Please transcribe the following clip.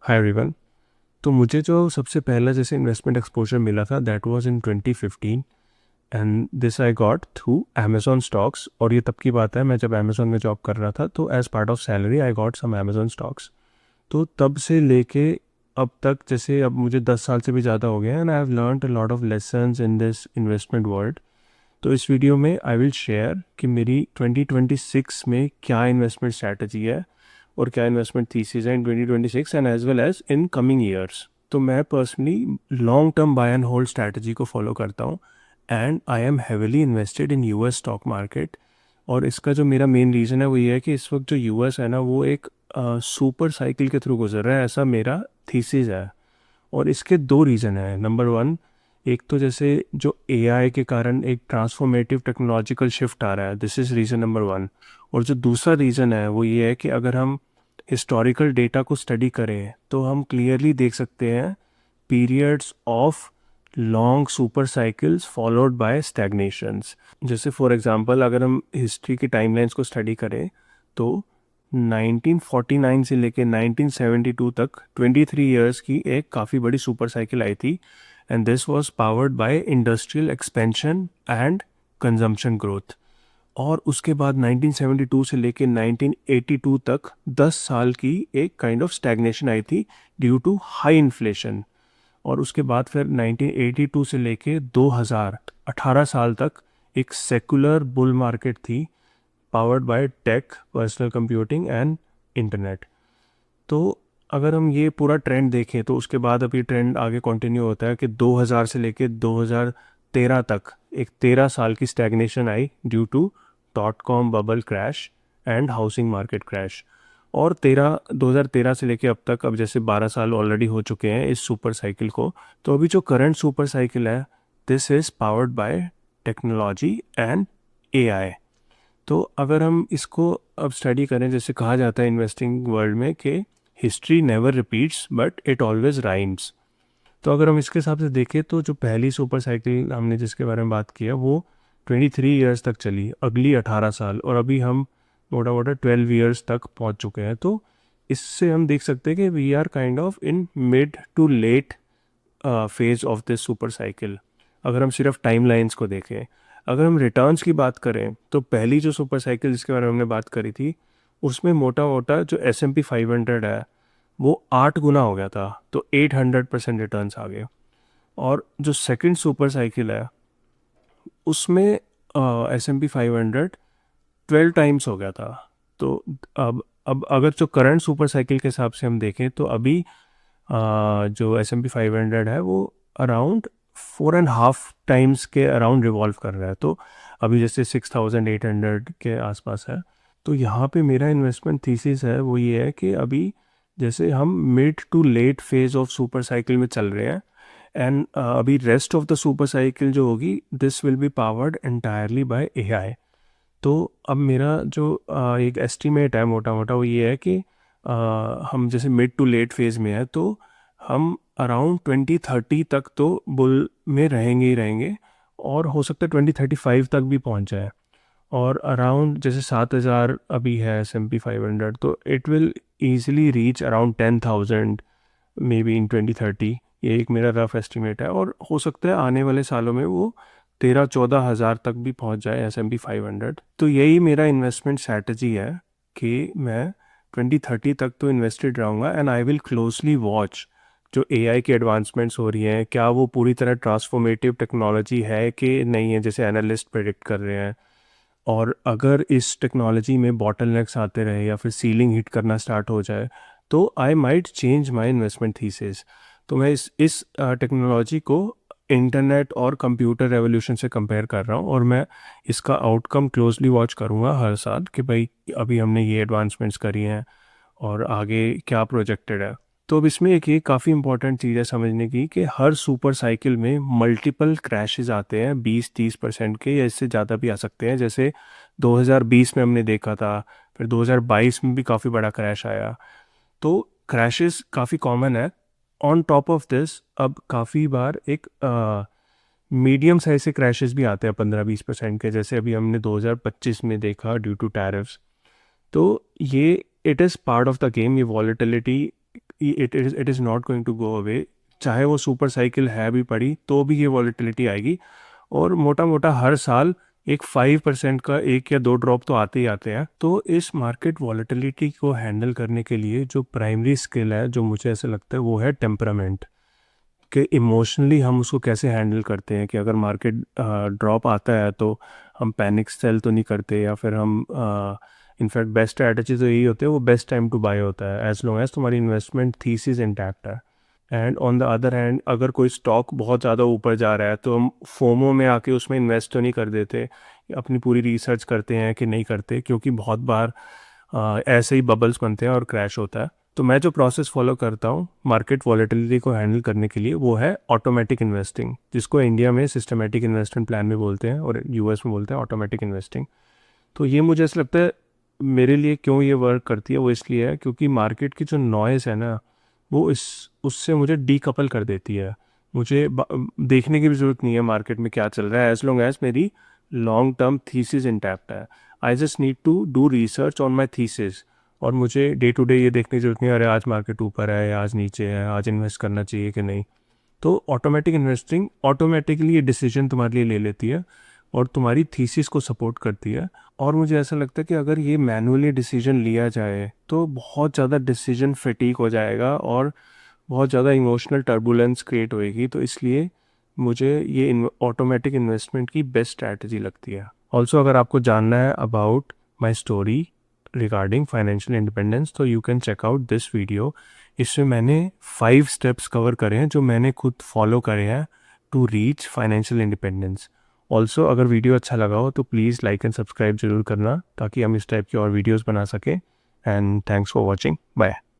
Hi everyone. तो मुझे जो सबसे पहला जैसे इन्वेस्टमेंट एक्सपोजर मिला था that was in 2015 and this I got through Amazon stocks. और ये तब की बात है, मैं जब अमेजोन में जॉब कर रहा था तो as part of salary I got some Amazon stocks. तो तब से लेके अब तक, जैसे अब मुझे 10 साल से भी ज़्यादा हो गया and I have learned a lot of lessons in this investment world. तो इस वीडियो में आई विल शेयर कि मेरी 2026 में क्या इन्वेस्टमेंट स्ट्रैटेजी है और क्या इन्वेस्टमेंट थीसिस है in 2026 and as well as in coming years. तो मैं personally long term buy and hold strategy को फॉलो करता हूँ and I am heavily invested in US stock market. और इसका जो मेरा मेन रीज़न है वो ये है कि इस वक्त जो यूएस है ना वो एक सुपर साइकिल के थ्रू गुजर रहा है, ऐसा मेरा थीसिस है। और इसके दो रीज़न हैं। नंबर वन, एक तो जैसे जो एआई के कारण एक ट्रांसफॉर्मेटिव टेक्नोलॉजिकल शिफ्ट आ रहा है, this is reason number one. और जो दूसरा रीज़न है वो ये है कि अगर हम हिस्टोरिकल डेटा को स्टडी करें तो हम क्लियरली देख सकते हैं periods of long super cycles followed by stagnations. जैसे फॉर एग्जांपल अगर हम हिस्ट्री की टाइमलाइंस को स्टडी करें तो 1949 से लेके 1972 तक 23 इयर्स की एक काफ़ी बड़ी सुपर साइकिल आई थी and this was powered by industrial expansion and consumption growth. और उसके बाद 1972 से लेके 1982 तक 10 साल की एक काइंड ऑफ स्टैग्नेशन आई थी ड्यू टू हाई इन्फ्लेशन। और उसके बाद फिर 1982 से लेके 2000 18 साल तक एक सेकुलर बुल मार्केट थी powered by tech, personal computing and internet. तो अगर हम ये पूरा ट्रेंड देखें तो उसके बाद अभी ट्रेंड आगे कंटिन्यू होता है कि 2000 से लेके 2013 तक एक 13 साल की stagnation I due to dot com bubble crash and housing market crash. और 2013 से लेके अब तक, अब जैसे 12 साल ऑलरेडी हो चुके हैं इस सुपर साइकिल को। तो अभी जो करंट सुपर साइकिल है this is powered by technology and AI. तो अगर हम इसको अब स्टडी करें, जैसे कहा जाता है इन्वेस्टिंग वर्ल्ड में कि history never repeats but it always rhymes. तो अगर हम इसके हिसाब से देखें तो जो पहली सुपर साइकिल हमने जिसके बारे में बात की है वो 23 ईयर्स तक चली, अगली 18 साल, और अभी हम मोटा मोटा 12 ईयर्स तक पहुंच चुके हैं। तो इससे हम देख सकते हैं कि we are kind of in mid to late phase of this super cycle. अगर हम सिर्फ टाइम लाइन्स को देखें, अगर हम रिटर्न्स की बात करें तो पहली जो सुपर साइकिल जिसके बारे में हमने बात करी थी उसमें मोटा मोटा जो S&P 500 है वो 8 गुना हो गया था, तो 800% रिटर्न्स आ गए। और जो सेकंड सुपर साइकिल है उसमें S&P 500 12 टाइम्स हो गया था। तो अब अगर जो करंट सुपर साइकिल के हिसाब से हम देखें तो अभी जो S&P 500 है वो अराउंड 4.5 टाइम्स के अराउंड रिवॉल्व कर रहा है। तो अभी जैसे 6800 के आसपास है। तो यहाँ पे मेरा इन्वेस्टमेंट थीसिस है वो ये है कि अभी जैसे हम mid to late phase of super cycle में चल रहे हैं एंड अभी rest of the super cycle जो होगी this will be powered entirely by AI. तो अब मेरा जो एक एस्टीमेट है मोटा मोटा वो ये है कि हम जैसे मिड टू लेट फेज़ में है तो हम अराउंड 2030 तक तो बुल में रहेंगे ही रहेंगे, और हो सकता है 2035 तक भी पहुंच जाए। और अराउंड जैसे 7000 अभी है S&P 500, तो it will easily reach around 10,000 may be in 2030। ये एक मेरा रफ एस्टिमेट है, और हो सकता है आने वाले सालों में वो 13-14 हज़ार तक भी पहुंच जाए S&P 500। तो यही मेरा इन्वेस्टमेंट स्ट्रैटेजी है कि मैं 2030 तक तो इन्वेस्टेड रहूँगा and I will closely watch जो एआई की एडवांसमेंट्स हो रही हैं, क्या वो पूरी तरह ट्रांसफॉर्मेटिव टेक्नोलॉजी है कि नहीं है जैसे एनालिस्ट प्रेडिक्ट कर रहे हैं। और अगर इस टेक्नोलॉजी में बॉटलनेक्स आते रहे या फिर सीलिंग हिट करना स्टार्ट हो जाए तो I might change my investment thesis. तो मैं इस टेक्नोलॉजी को इंटरनेट और कंप्यूटर रेवोल्यूशन से कंपेयर कर रहा हूँ, और मैं इसका आउटकम क्लोजली वॉच करूँगा हर साल कि भाई अभी हमने ये एडवांसमेंट्स करी हैं और आगे क्या प्रोजेक्टेड है। तो अब इसमें एक ये काफ़ी इंपॉर्टेंट चीज़ है समझने की कि हर सुपर साइकिल में मल्टीपल क्रैशेस आते हैं 20-30% के, या इससे ज़्यादा भी आ सकते हैं। जैसे 2020 में हमने देखा था, फिर 2022 में भी काफ़ी बड़ा क्रैश आया। तो क्रैशेस काफ़ी कॉमन है। ऑन टॉप ऑफ दिस अब काफ़ी बार एक मीडियम साइज से क्रैशेस भी आते हैं 15-20% के, जैसे अभी हमने 2025 में देखा ड्यू टू टैरिफ्स। तो ये it is part of the game. ये volatility it is not going to go away. चाहे वो सुपर साइकिल है भी पड़ी तो भी ये वॉलेटिलिटी आएगी, और मोटा मोटा हर साल एक 5% का एक या दो ड्रॉप तो आते ही आते हैं। तो इस मार्केट वॉलेटिलिटी को हैंडल करने के लिए जो प्राइमरी स्किल है, जो मुझे ऐसा लगता है, वो है टेम्परामेंट। कि इमोशनली हम उसको कैसे हैंडल करते हैं, कि अगर मार्केट ड्रॉप आता है तो हम पैनिक सेल तो नहीं करते, या फिर हम इनफैक्ट बेस्ट स्ट्रैटेजी तो यही होते हैं, वो बेस्ट टाइम टू बाय होता है एज लॉन्ग एज तुम्हारी इन्वेस्टमेंट थीसिस इंटैक्ट है। And on the other hand, अगर कोई स्टॉक बहुत ज़्यादा ऊपर जा रहा है तो हम फोमो में आके उसमें इन्वेस्ट तो नहीं कर देते, अपनी पूरी रिसर्च करते हैं कि नहीं करते, क्योंकि बहुत बार ऐसे ही बबल्स बनते हैं और क्रैश होता है। तो मैं जो प्रोसेस फॉलो करता हूँ मार्केट वॉलेटिलिटी को हैंडल करने के लिए, वो है ऑटोमेटिक इन्वेस्टिंग, जिसको इंडिया में सिस्टमेटिक इन्वेस्टमेंट प्लान में बोलते हैं और यूएस में बोलते हैं ऑटोमेटिक इन्वेस्टिंग। तो ये मुझे ऐसा लगता है मेरे लिए क्यों ये वर्क करती है, वो इसलिए है क्योंकि मार्केट की जो नॉइज़ है ना, वो इस उससे मुझे डीकपल कर देती है। मुझे देखने की भी ज़रूरत नहीं है मार्केट में क्या चल रहा है, एज लॉन्ग एज मेरी लॉन्ग टर्म थीसिस इंटैक्ट है। I just need to do research on my thesis, और मुझे डे टू डे ये देखने की जरूरत नहीं है अरे आज मार्केट ऊपर है या आज नीचे है, आज इन्वेस्ट करना चाहिए कि नहीं। तो ऑटोमेटिक इन्वेस्टिंग ऑटोमेटिकली ये डिसीजन तुम्हारे लिए ले लेती है और तुम्हारी थीसिस को सपोर्ट करती है। और मुझे ऐसा लगता है कि अगर ये मैनुअली डिसीजन लिया जाए तो बहुत ज़्यादा डिसीजन फटीग हो जाएगा और बहुत ज़्यादा इमोशनल टर्बुलेंस क्रिएट होएगी। तो इसलिए मुझे ये ऑटोमेटिक इन्वेस्टमेंट की बेस्ट स्ट्रैटेजी लगती है। ऑल्सो अगर आपको जानना है about my story regarding financial independence, तो you can check out this video. इसमें मैंने 5 स्टेप्स कवर करे हैं जो मैंने खुद फॉलो करे हैं to reach financial independence. Also अगर वीडियो अच्छा लगा हो तो प्लीज़ लाइक एंड सब्सक्राइब जरूर करना, ताकि हम इस टाइप की और वीडियोज़ बना सकें। And thanks for watching, bye.